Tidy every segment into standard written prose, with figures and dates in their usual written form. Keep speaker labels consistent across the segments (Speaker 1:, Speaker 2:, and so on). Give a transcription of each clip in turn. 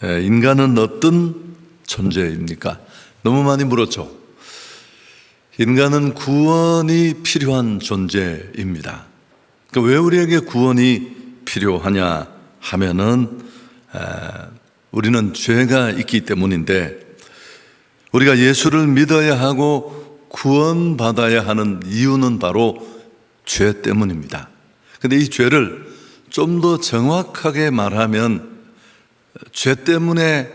Speaker 1: 인간은 어떤 존재입니까? 너무 많이 물었죠. 인간은 구원이 필요한 존재입니다. 그러니까 왜 우리에게 구원이 필요하냐 하면은 우리는 죄가 있기 때문인데, 우리가 예수를 믿어야 하고 구원받아야 하는 이유는 바로 죄 때문입니다. 근데 이 죄를 좀 더 정확하게 말하면 죄 때문에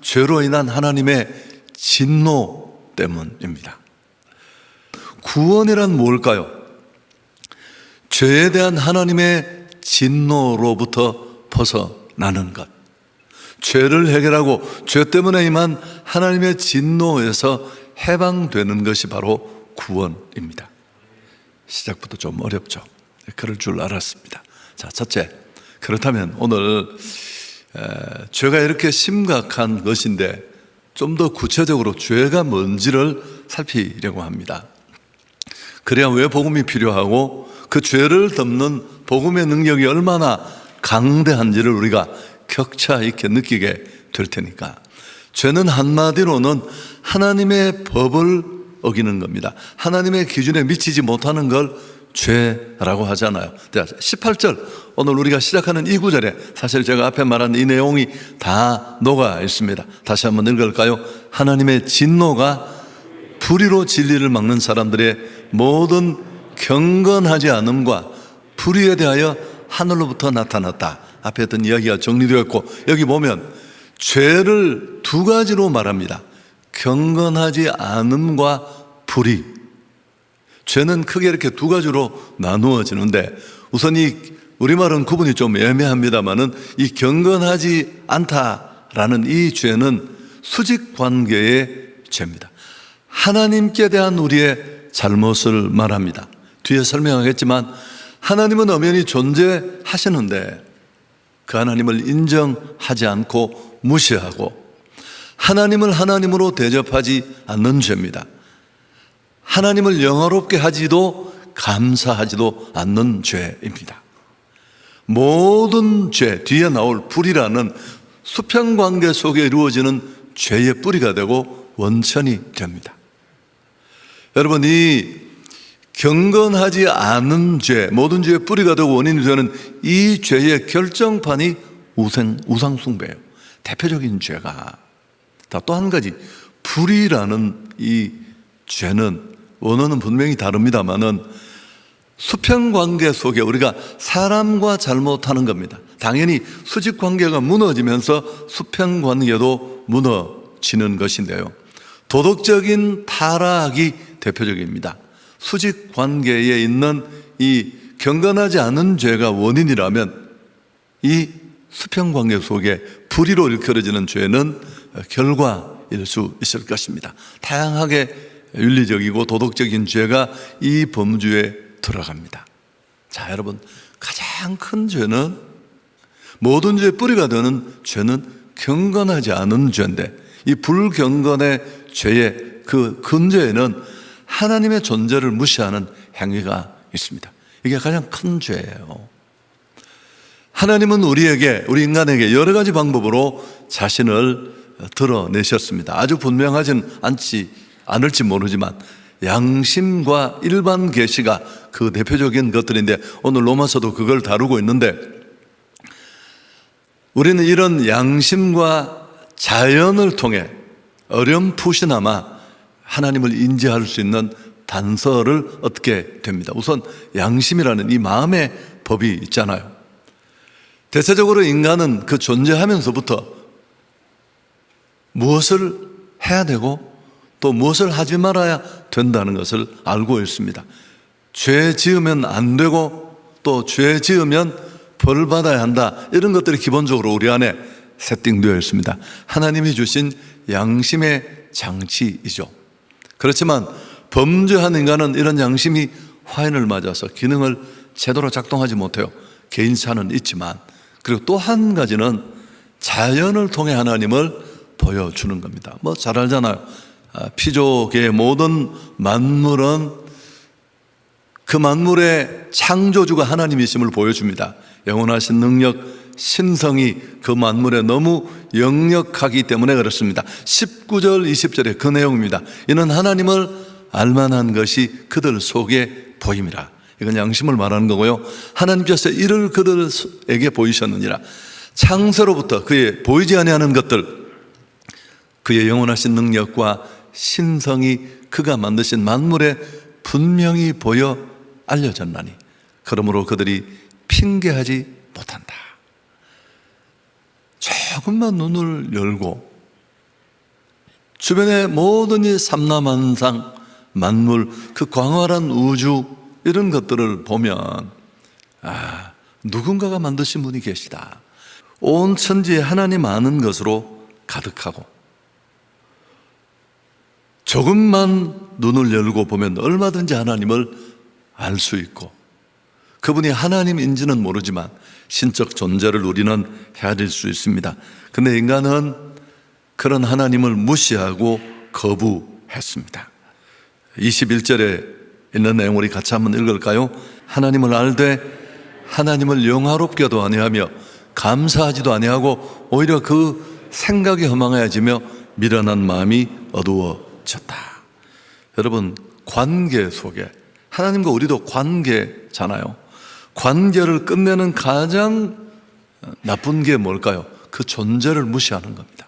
Speaker 1: 죄로 인한 하나님의 진노 때문입니다. 구원이란 뭘까요? 죄에 대한 하나님의 진노로부터 벗어나는 것. 죄를 해결하고 죄 때문에 임한 하나님의 진노에서 해방되는 것이 바로 구원입니다. 시작부터 좀 어렵죠. 그럴 줄 알았습니다. 자, 첫째, 그렇다면 오늘 죄가 이렇게 심각한 것인데 좀 더 구체적으로 죄가 뭔지를 살피려고 합니다. 그래야 왜 복음이 필요하고 그 죄를 덮는 복음의 능력이 얼마나 강대한지를 우리가 격차 있게 느끼게 될 테니까. 죄는 한마디로는 하나님의 법을 어기는 겁니다. 하나님의 기준에 미치지 못하는 걸 죄라고 하잖아요. 18절, 오늘 우리가 시작하는 이 구절에 사실 제가 앞에 말한 이 내용이 다 녹아 있습니다. 다시 한번 읽을까요? 하나님의 진노가 불의로 진리를 막는 사람들의 모든 경건하지 않음과 불의에 대하여 하늘로부터 나타났다. 앞에 했던 이야기가 정리되어 있고, 여기 보면 죄를 두 가지로 말합니다. 경건하지 않음과 불의. 죄는 크게 이렇게 두 가지로 나누어지는데, 우선 이 우리말은 구분이 좀 애매합니다만은 이 경건하지 않다라는 이 죄는 수직관계의 죄입니다. 하나님께 대한 우리의 잘못을 말합니다. 뒤에 설명하겠지만 하나님은 엄연히 존재하시는데 그 하나님을 인정하지 않고 무시하고 하나님을 하나님으로 대접하지 않는 죄입니다. 하나님을 영화롭게 하지도 감사하지도 않는 죄입니다. 모든 죄, 뒤에 나올 불이라는 수평관계 속에 이루어지는 죄의 뿌리가 되고 원천이 됩니다. 여러분, 이 경건하지 않은 죄, 모든 죄의 뿌리가 되고 원인이 되는 이 죄의 결정판이 우상숭배예요. 대표적인 죄가. 또 한 가지, 불의라는 이 죄는 원어는 분명히 다릅니다만은 수평관계 속에 우리가 사람과 잘못하는 겁니다. 당연히 수직관계가 무너지면서 수평관계도 무너지는 것인데요, 도덕적인 타락이 대표적입니다. 수직관계에 있는 이 경건하지 않은 죄가 원인이라면 이 수평관계 속에 불의로 일컬어지는 죄는 결과일 수 있을 것입니다. 다양하게 윤리적이고 도덕적인 죄가 이 범주에 들어갑니다. 자, 여러분, 가장 큰 죄는, 모든 죄의 뿌리가 되는 죄는 경건하지 않은 죄인데, 이 불경건의 죄의 그 근저에는 하나님의 존재를 무시하는 행위가 있습니다. 이게 가장 큰 죄예요. 하나님은 우리 인간에게 여러 가지 방법으로 자신을 드러내셨습니다. 아주 분명하진 않을지 모르지만 양심과 일반 계시가 그 대표적인 것들인데, 오늘 로마서도 그걸 다루고 있는데, 우리는 이런 양심과 자연을 통해 어렴풋이나마 하나님을 인지할 수 있는 단서를 얻게 됩니다. 우선 양심이라는 이 마음의 법이 있잖아요. 대체적으로 인간은 그 존재하면서부터 무엇을 해야 되고 또 무엇을 하지 말아야 된다는 것을 알고 있습니다. 죄 지으면 안 되고 또 죄 지으면 벌 받아야 한다, 이런 것들이 기본적으로 우리 안에 세팅되어 있습니다. 하나님이 주신 양심의 장치이죠. 그렇지만 범죄한 인간은 이런 양심이 화인을 맞아서 기능을 제대로 작동하지 못해요. 개인차는 있지만. 그리고 또 한 가지는 자연을 통해 하나님을 보여주는 겁니다. 잘 알잖아요. 피조계의 모든 만물은 그 만물의 창조주가 하나님이심을 보여줍니다. 영원하신 능력, 신성이 그 만물에 너무 역력하기 때문에 그렇습니다. 19절, 20절에 그 내용입니다. 이는 하나님을 알만한 것이 그들 속에 보임이라. 이건 양심을 말하는 거고요. 하나님께서 이를 그들에게 보이셨느니라. 창세로부터 그의 보이지 아니하는 것들, 그의 영원하신 능력과 신성이 그가 만드신 만물에 분명히 보여 알려졌나니 그러므로 그들이 핑계하지 못한다. 조금만 눈을 열고 주변의 모든 이 삼라만상, 만물, 그 광활한 우주, 이런 것들을 보면 누군가가 만드신 분이 계시다. 온 천지에 하나님 아는 것으로 가득하고, 조금만 눈을 열고 보면 얼마든지 하나님을 알 수 있고, 그분이 하나님인지는 모르지만 신적 존재를 우리는 헤아릴 수 있습니다. 근데 인간은 그런 하나님을 무시하고 거부했습니다. 21절에 있는 내용 우리 같이 한번 읽을까요? 하나님을 알되 하나님을 영화롭게도 아니하며 감사하지도 아니하고 오히려 그 생각이 허망해지며 미련한 마음이 어두워졌다. 여러분, 관계 속에, 하나님과 우리도 관계잖아요. 관계를 끝내는 가장 나쁜 게 뭘까요? 그 존재를 무시하는 겁니다.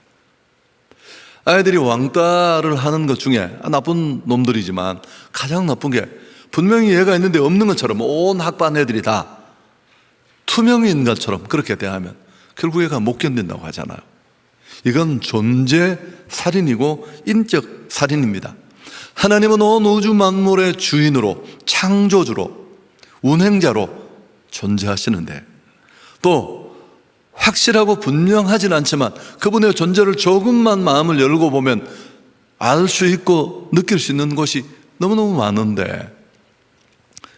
Speaker 1: 아이들이 왕따를 하는 것 중에 나쁜 놈들이지만 가장 나쁜 게, 분명히 얘가 있는데 없는 것처럼 온 학반 애들이 다 투명인 것처럼 그렇게 대하면 결국 얘가 못 견딘다고 하잖아요. 이건 존재 살인이고 인적 살인입니다. 하나님은 온 우주 만물의 주인으로, 창조주로, 운행자로 존재하시는데, 또 확실하고 분명하진 않지만 그분의 존재를 조금만 마음을 열고 보면 알 수 있고 느낄 수 있는 것이 너무너무 많은데,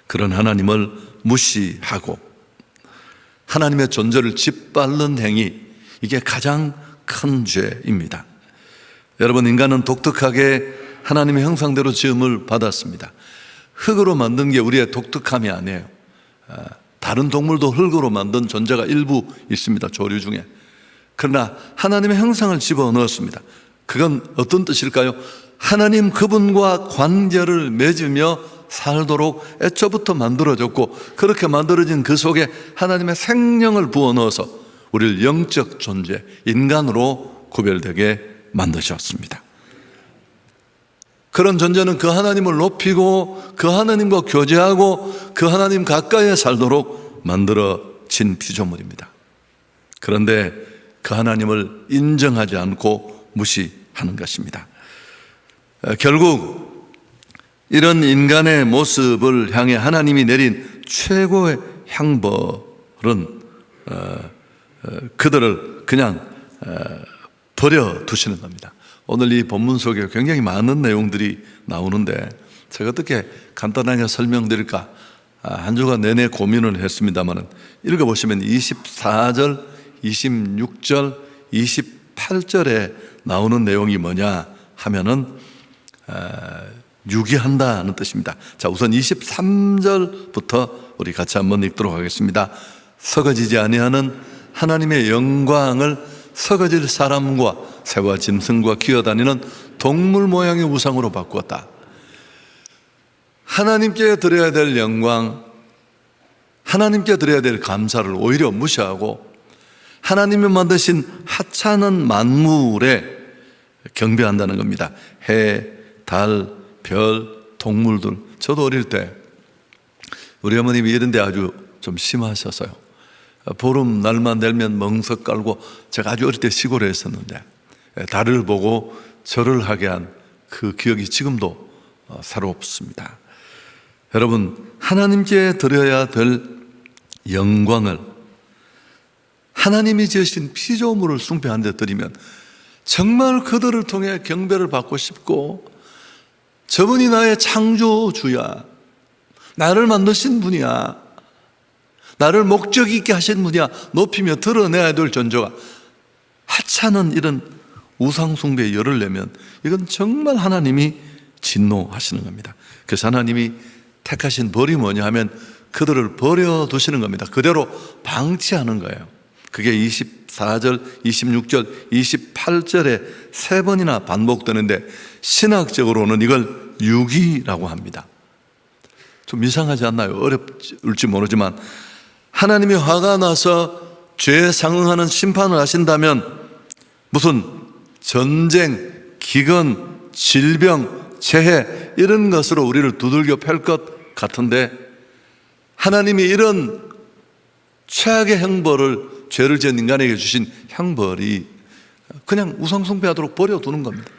Speaker 1: 그런 하나님을 무시하고 하나님의 존재를 짓밟는 행위, 이게 가장 큰 죄입니다. 여러분, 인간은 독특하게 하나님의 형상대로 지음을 받았습니다. 흙으로 만든 게 우리의 독특함이 아니에요. 다른 동물도 흙으로 만든 존재가 일부 있습니다, 조류 중에. 그러나 하나님의 형상을 집어넣었습니다. 그건 어떤 뜻일까요? 하나님 그분과 관계를 맺으며 살도록 애초부터 만들어졌고, 그렇게 만들어진 그 속에 하나님의 생명을 부어넣어서 우리를 영적 존재, 인간으로 구별되게 만드셨습니다. 그런 존재는 그 하나님을 높이고 그 하나님과 교제하고 그 하나님 가까이에 살도록 만들어진 피조물입니다. 그런데 그 하나님을 인정하지 않고 무시하는 것입니다. 결국 이런 인간의 모습을 향해 하나님이 내린 최고의 형벌은 그들을 그냥 버려두시는 겁니다. 오늘 이 본문 속에 굉장히 많은 내용들이 나오는데 제가 어떻게 간단하게 설명드릴까 한 주간 내내 고민을 했습니다만, 읽어보시면 24절, 26절, 28절에 나오는 내용이 뭐냐 하면은 유기한다는 뜻입니다. 자, 우선 23절부터 우리 같이 한번 읽도록 하겠습니다. 썩어지지 아니하는 하나님의 영광을 썩어질 사람과 새와 짐승과 기어다니는 동물 모양의 우상으로 바꾸었다. 하나님께 드려야 될 영광, 하나님께 드려야 될 감사를 오히려 무시하고 하나님이 만드신 하찮은 만물에 경배한다는 겁니다. 해, 달, 별, 동물들. 저도 어릴 때 우리 어머님이 이런 데 아주 좀 심하셨어요. 보름 날만 되면 멍석 깔고, 제가 아주 어릴 때 시골에 있었는데 달을 보고 절을 하게 한 그 기억이 지금도 새롭습니다. 여러분, 하나님께 드려야 될 영광을 하나님이 지으신 피조물을 숭배한 데 드리면 정말 그들을 통해 경배를 받고 싶고, 저분이 나의 창조주야, 나를 만드신 분이야, 나를 목적 있게 하신 분이야 높이며 드러내야 될 존재가 하찮은 이런 우상숭배에 열을 내면 이건 정말 하나님이 진노하시는 겁니다. 그래서 하나님이 택하신 벌이 뭐냐 하면 그들을 버려두시는 겁니다. 그대로 방치하는 거예요. 그게 24절, 26절, 28절에 세 번이나 반복되는데 신학적으로는 이걸 유기라고 합니다. 좀 이상하지 않나요? 어렵을지 모르지만 하나님이 화가 나서 죄에 상응하는 심판을 하신다면 무슨 전쟁, 기근, 질병, 재해 이런 것으로 우리를 두들겨 팰 것 같은데 하나님이 이런 최악의 형벌을 죄를 지은 인간에게 주신 형벌이 그냥 우상숭배하도록 버려두는 겁니다.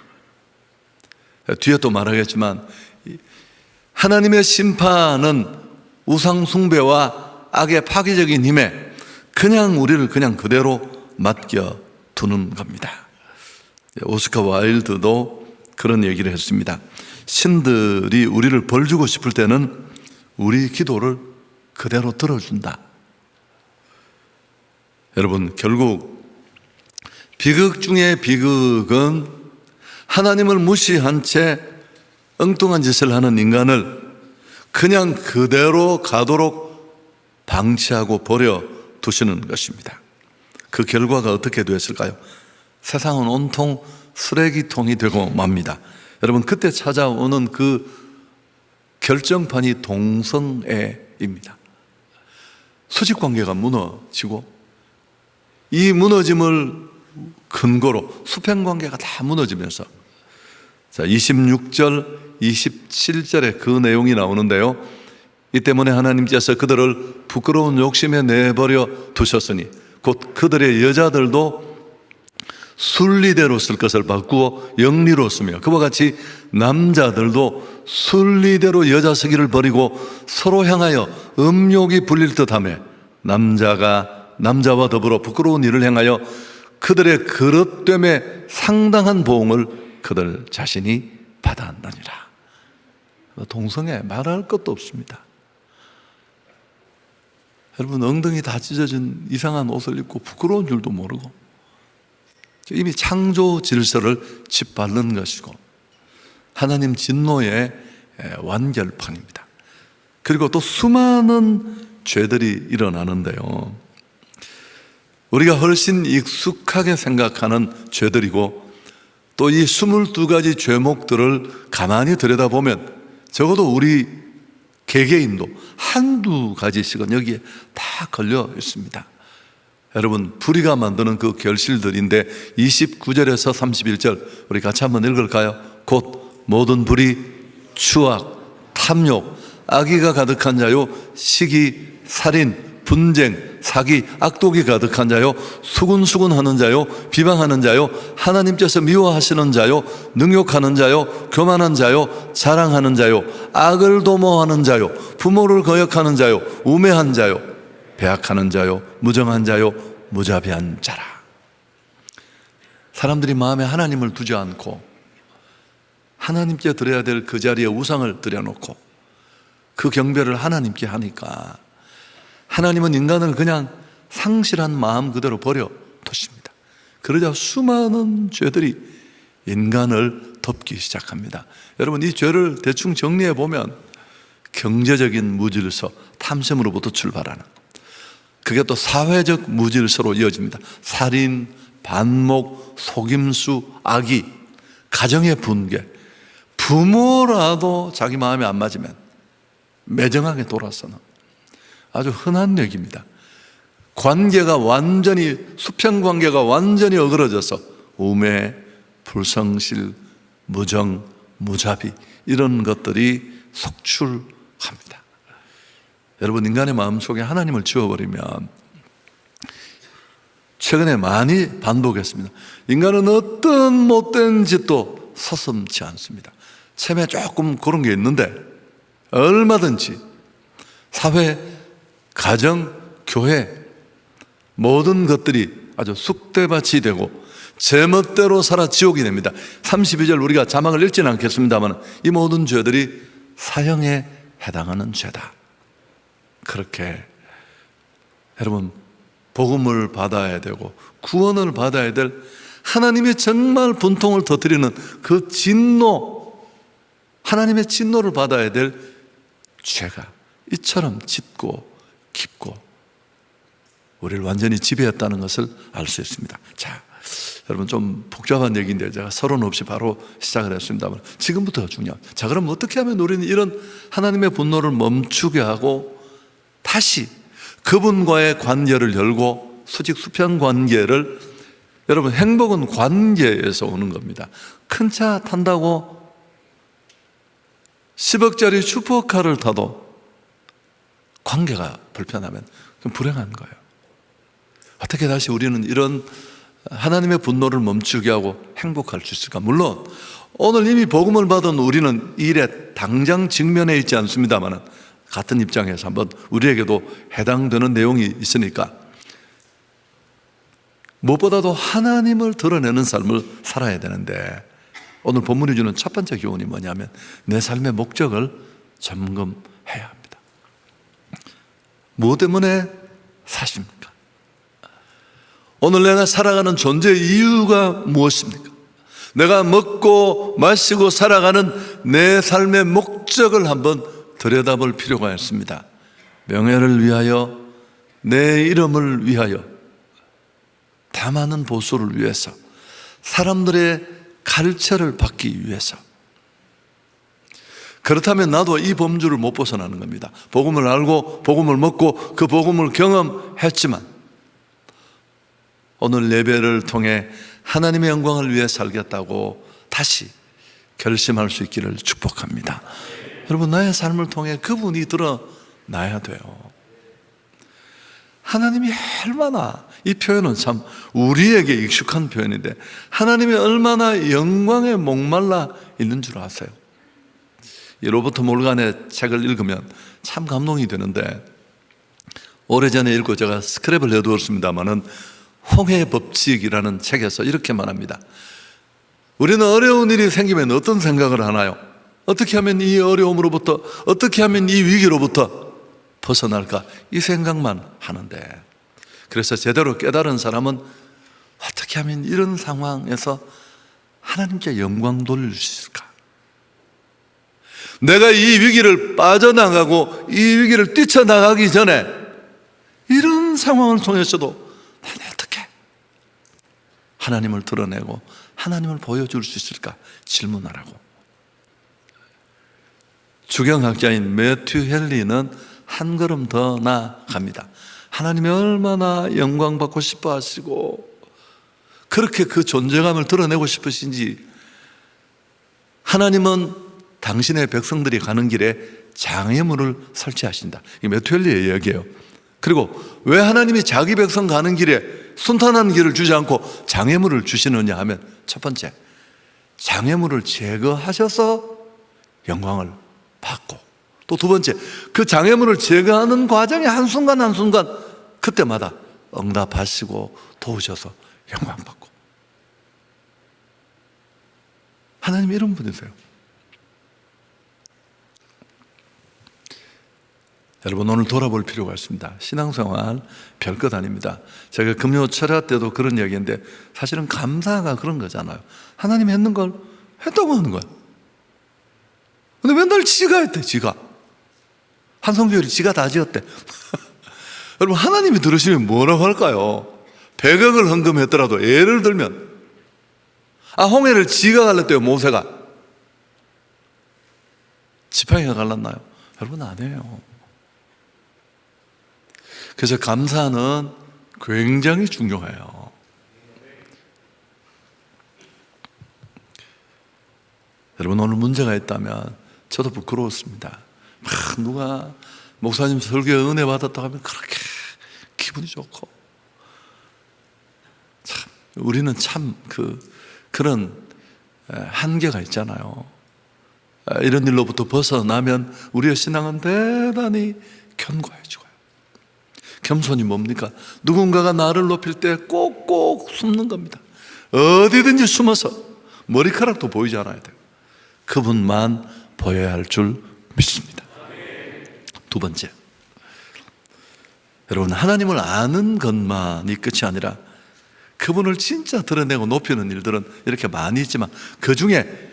Speaker 1: 뒤에 또 말하겠지만 하나님의 심판은 우상숭배와 악의 파괴적인 힘에 그냥 우리를 그냥 그대로 맡겨두는 겁니다. 오스카 와일드도 그런 얘기를 했습니다. 신들이 우리를 벌주고 싶을 때는 우리 기도를 그대로 들어준다. 여러분, 결국 비극 중에 비극은 하나님을 무시한 채 엉뚱한 짓을 하는 인간을 그냥 그대로 가도록 방치하고 버려두시는 것입니다. 그 결과가 어떻게 되었을까요? 세상은 온통 쓰레기통이 되고 맙니다. 여러분, 그때 찾아오는 그 결정판이 동성애입니다. 수직관계가 무너지고 이 무너짐을 근거로 수평관계가 다 무너지면서 26절, 27절에 그 내용이 나오는데요. 이 때문에 하나님께서 그들을 부끄러운 욕심에 내버려 두셨으니 곧 그들의 여자들도 순리대로 쓸 것을 바꾸어 영리로 쓰며 그와 같이 남자들도 순리대로 여자 쓰기를 버리고 서로 향하여 음욕이 불릴 듯하며 남자가 남자와 더불어 부끄러운 일을 행하여 그들의 그릇됨에 상당한 보응을 그들 자신이 받아한다니라. 동성애 말할 것도 없습니다. 여러분, 엉덩이 다 찢어진 이상한 옷을 입고 부끄러운 줄도 모르고 이미 창조 질서를 짓밟는 것이고 하나님 진노의 완결판입니다. 그리고 또 수많은 죄들이 일어나는데요. 우리가 훨씬 익숙하게 생각하는 죄들이고 또 이 22가지 죄목들을 가만히 들여다보면 적어도 우리 개개인도 한두 가지씩은 여기에 다 걸려 있습니다. 여러분, 불의가 만드는 그 결실들인데 29절에서 31절 우리 같이 한번 읽을까요? 곧 모든 불의, 추악, 탐욕, 악의가 가득한 자요, 시기, 살인, 분쟁, 사기, 악독이 가득한 자요, 수군수군하는 자요, 비방하는 자요, 하나님께서 미워하시는 자요, 능욕하는 자요, 교만한 자요, 자랑하는 자요, 악을 도모하는 자요, 부모를 거역하는 자요, 우매한 자요, 배악하는 자요, 무정한 자요, 무자비한 자라. 사람들이 마음에 하나님을 두지 않고 하나님께 드려야 될 그 자리에 우상을 들여놓고 그 경배를 하나님께 하니까 하나님은 인간을 그냥 상실한 마음 그대로 버려두십니다. 그러자 수많은 죄들이 인간을 덮기 시작합니다. 여러분, 이 죄를 대충 정리해 보면 경제적인 무질서, 탐심으로부터 출발하는, 그게 또 사회적 무질서로 이어집니다. 살인, 반목, 속임수, 악의, 가정의 붕괴, 부모라도 자기 마음에 안 맞으면 매정하게 돌아서는 아주 흔한 얘기입니다. 관계가 완전히, 수평관계가 완전히 어그러져서 우매, 불성실, 무정, 무자비 이런 것들이 속출합니다. 여러분, 인간의 마음속에 하나님을 지워버리면 최근에 많이 반복했습니다. 인간은 어떤 못된 짓도 서슴지 않습니다. 처음에 조금 그런 게 있는데 얼마든지 사회, 가정, 교회 모든 것들이 아주 쑥대밭이 되고 제멋대로 살아 지옥이 됩니다. 32절 우리가 자막을 읽지는 않겠습니다만 이 모든 죄들이 사형에 해당하는 죄다. 그렇게 여러분, 복음을 받아야 되고 구원을 받아야 될 하나님의 정말 분통을 터뜨리는 그 진노, 하나님의 진노를 받아야 될 죄가 이처럼 짙고 깊고 우리를 완전히 지배했다는 것을 알 수 있습니다. 자, 여러분 좀 복잡한 얘기인데 제가 서론 없이 바로 시작을 했습니다만 지금부터가 중요합니다. 자, 그럼 어떻게 하면 우리는 이런 하나님의 분노를 멈추게 하고 다시 그분과의 관계를 열고 수직 수평 관계를, 여러분 행복은 관계에서 오는 겁니다. 큰 차 탄다고 10억짜리 슈퍼카를 타도 관계가 불편하면 그럼 불행한 거예요. 어떻게 다시 우리는 이런 하나님의 분노를 멈추게 하고 행복할 수 있을까? 물론 오늘 이미 복음을 받은 우리는 이 일에 당장 직면해 있지 않습니다만 같은 입장에서 한번 우리에게도 해당되는 내용이 있으니까 무엇보다도 하나님을 드러내는 삶을 살아야 되는데 오늘 본문이 주는 첫 번째 교훈이 뭐냐면 내 삶의 목적을 점검해야 합니다. 무엇 때문에 사십니까? 오늘 내가 살아가는 존재의 이유가 무엇입니까? 내가 먹고 마시고 살아가는 내 삶의 목적을 한번 들여다볼 필요가 있습니다. 명예를 위하여, 내 이름을 위하여, 다 많은 보수를 위해서, 사람들의 갈채를 받기 위해서. 그렇다면 나도 이 범주를 못 벗어나는 겁니다. 복음을 알고 복음을 먹고 그 복음을 경험했지만 오늘 예배를 통해 하나님의 영광을 위해 살겠다고 다시 결심할 수 있기를 축복합니다. 여러분, 나의 삶을 통해 그분이 드러나야 돼요. 하나님이 얼마나, 이 표현은 참 우리에게 익숙한 표현인데 하나님이 얼마나 영광에 목말라 있는 줄 아세요? 이 로버트 몰간의 책을 읽으면 참 감동이 되는데 오래전에 읽고 제가 스크랩을 해두었습니다마는 홍해 법칙이라는 책에서 이렇게 말합니다. 우리는 어려운 일이 생기면 어떤 생각을 하나요? 어떻게 하면 이 어려움으로부터, 어떻게 하면 이 위기로부터 벗어날까? 이 생각만 하는데, 그래서 제대로 깨달은 사람은 어떻게 하면 이런 상황에서 하나님께 영광 돌릴 수 있을까? 내가 이 위기를 빠져나가고 이 위기를 뛰쳐나가기 전에 이런 상황을 통해서도 나는 어떻게 하나님을 드러내고 하나님을 보여줄 수 있을까 질문하라고. 주경학자인 매튜 헨리는 한 걸음 더 나아갑니다. 하나님이 얼마나 영광받고 싶어 하시고 그렇게 그 존재감을 드러내고 싶으신지, 하나님은 당신의 백성들이 가는 길에 장애물을 설치하신다. 이 매튜 헨리의 이야기예요. 그리고 왜 하나님이 자기 백성 가는 길에 순탄한 길을 주지 않고 장애물을 주시느냐 하면, 첫 번째, 장애물을 제거하셔서 영광을 받고, 또 두 번째, 그 장애물을 제거하는 과정의 한순간 한순간 그때마다 응답하시고 도우셔서 영광 받고. 하나님 이런 분이세요. 여러분, 오늘 돌아볼 필요가 있습니다. 신앙생활 별것 아닙니다. 제가 금요 철야 때도 그런 얘기인데 사실은 감사가 그런 거잖아요. 하나님이 했는 걸 했다고 하는 거야. 근데 맨날 지가 했대. 지가 한성교회를 지가 다 지었대. 여러분, 하나님이 들으시면 뭐라고 할까요? 100억을 헌금했더라도, 예를 들면 홍해를 지가 갈랐대요. 모세가. 지팡이가 갈랐나요? 여러분, 아니에요. 그래서 감사는 굉장히 중요해요. 여러분, 오늘 문제가 있다면 저도 부끄러웠습니다. 누가 목사님 설교에 은혜 받았다고 하면 그렇게 기분이 좋고, 참 우리는 참 그런 한계가 있잖아요. 이런 일로부터 벗어나면 우리의 신앙은 대단히 견고해지고요. 겸손이 뭡니까? 누군가가 나를 높일 때 꼭꼭 숨는 겁니다. 어디든지 숨어서 머리카락도 보이지 않아야 돼요. 그분만 보여야 할 줄 믿습니다. 두 번째, 여러분, 하나님을 아는 것만이 끝이 아니라 그분을 진짜 드러내고 높이는 일들은 이렇게 많이 있지만 그 중에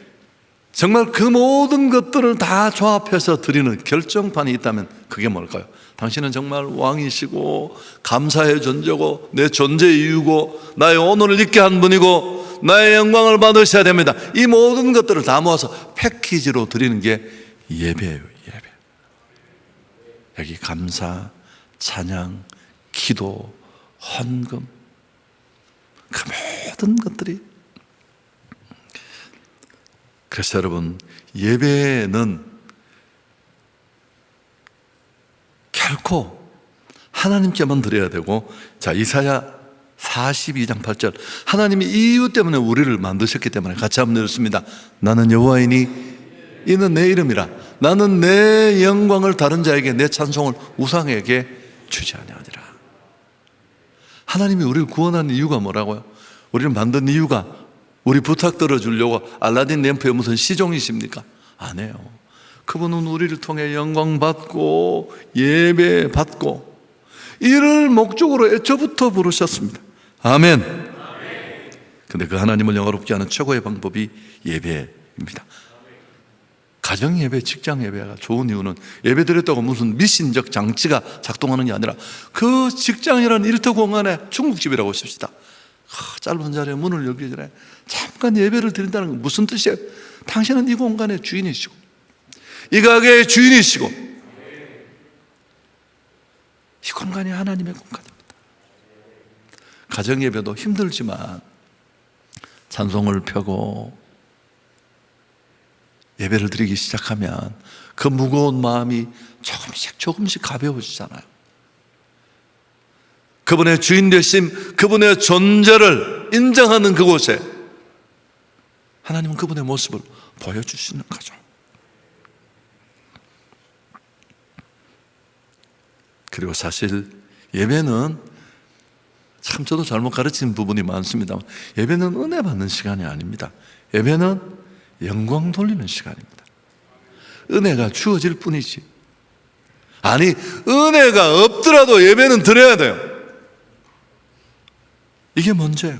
Speaker 1: 정말 그 모든 것들을 다 조합해서 드리는 결정판이 있다면 그게 뭘까요? 당신은 정말 왕이시고 감사의 존재고 내 존재의 이유고 나의 오늘을 있게 한 분이고 나의 영광을 받으셔야 됩니다. 이 모든 것들을 다 모아서 패키지로 드리는 게 예배예요. 예배. 여기 감사, 찬양, 기도, 헌금, 그 모든 것들이. 그래서 여러분, 예배는 결코 하나님께만 드려야 되고, 자, 이사야 42장 8절, 하나님이 이 이유 때문에 우리를 만드셨기 때문에 같이 한번 읽습니다. 나는 여호와이니 이는 내 이름이라. 나는 내 영광을 다른 자에게, 내 찬송을 우상에게 주지 아니하니라. 하나님이 우리를 구원한 이유가 뭐라고요? 우리를 만든 이유가 우리 부탁 들어주려고 알라딘 램프의 무슨 시종이십니까? 아니에요. 그분은 우리를 통해 영광 받고 예배 받고 이를 목적으로 애초부터 부르셨습니다. 아멘. 근데 그 하나님을 영화롭게 하는 최고의 방법이 예배입니다. 가정 예배, 직장 예배가 좋은 이유는 예배 드렸다고 무슨 미신적 장치가 작동하는 게 아니라 그 직장이라는 일터 공간에 중국집이라고 씁시다. 짧은 자리에 문을 열기 전에 잠깐 예배를 드린다는 건 무슨 뜻이에요? 당신은 이 공간의 주인이시고 이 가게의 주인이시고 이 공간이 하나님의 공간입니다. 가정 예배도 힘들지만 찬송을 펴고 예배를 드리기 시작하면 그 무거운 마음이 조금씩 가벼워지잖아요. 그분의 주인 되심, 그분의 존재를 인정하는 그곳에 하나님은 그분의 모습을 보여주시는 거죠. 그리고 사실 예배는 참 저도 잘못 가르친 부분이 많습니다만 예배는 은혜 받는 시간이 아닙니다. 예배는 영광 돌리는 시간입니다. 은혜가 주어질 뿐이지. 아니, 은혜가 없더라도 예배는 드려야 돼요. 이게 문제예요.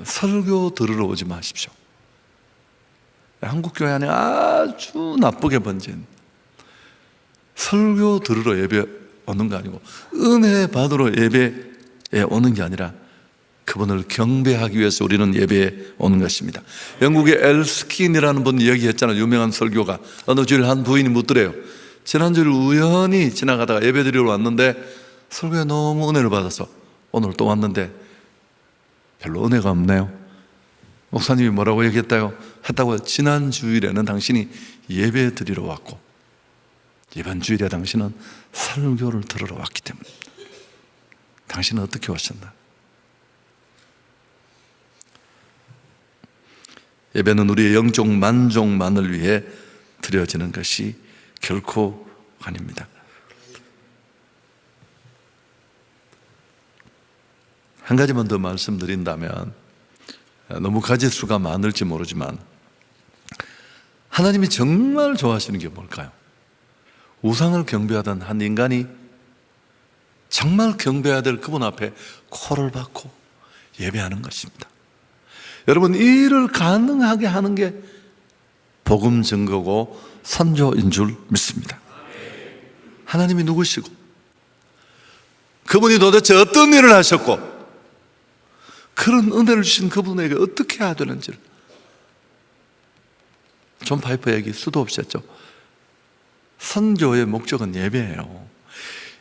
Speaker 1: 설교 들으러 오지 마십시오. 한국 교회 안에 아주 나쁘게 번진 설교 들으러 예배 오는 거 아니고 은혜 받으러 예배에 오는 게 아니라 그분을 경배하기 위해서 우리는 예배에 오는 것입니다. 영국의 엘 스킨이라는 분 이야기했잖아요. 유명한 설교가. 어느 주일 한 부인이 묻더래요. 지난주에 우연히 지나가다가 예배 드리러 왔는데 설교에 너무 은혜를 받아서 오늘 또 왔는데 별로 은혜가 없네요. 목사님이 뭐라고 얘기했다고 했다고요? 지난 주일에는 당신이 예배 드리러 왔고 이번 주일에 당신은 설교를 들으러 왔기 때문에 당신은 어떻게 오셨나? 예배는 우리의 영적 만족만을 위해 드려지는 것이 결코 아닙니다. 한 가지만 더 말씀드린다면 너무 가지수가 많을지 모르지만 하나님이 정말 좋아하시는 게 뭘까요? 우상을 경배하던 한 인간이 정말 경배해야 될 그분 앞에 코를 박고 예배하는 것입니다. 여러분, 이 일을 가능하게 하는 게 복음 증거고 선조인 줄 믿습니다. 하나님이 누구시고 그분이 도대체 어떤 일을 하셨고 그런 은혜를 주신 그분에게 어떻게 해야 되는지를 존 파이퍼 얘기 수도 없이 했죠. 선교의 목적은 예배예요.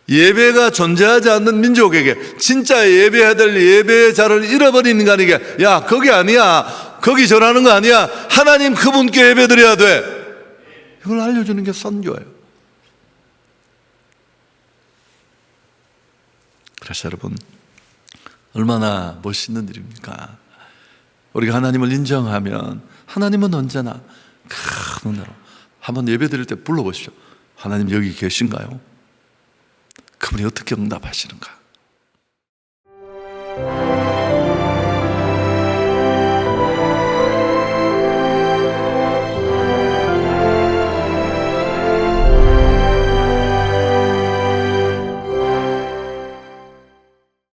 Speaker 1: 예배가 존재하지 않는 민족에게 진짜 예배해야 될 예배의 자를 잃어버린 인간에게 야, 거기 아니야, 거기 전하는 거 아니야, 하나님 그분께 예배 드려야 돼, 이걸 알려주는 게 선교예요. 그래서 여러분, 얼마나 멋있는 일입니까? 우리가 하나님을 인정하면 하나님은 언제나 큰 은혜로 한번 예배 드릴 때 불러보십시오. 하나님 여기 계신가요? 그분이 어떻게 응답하시는가?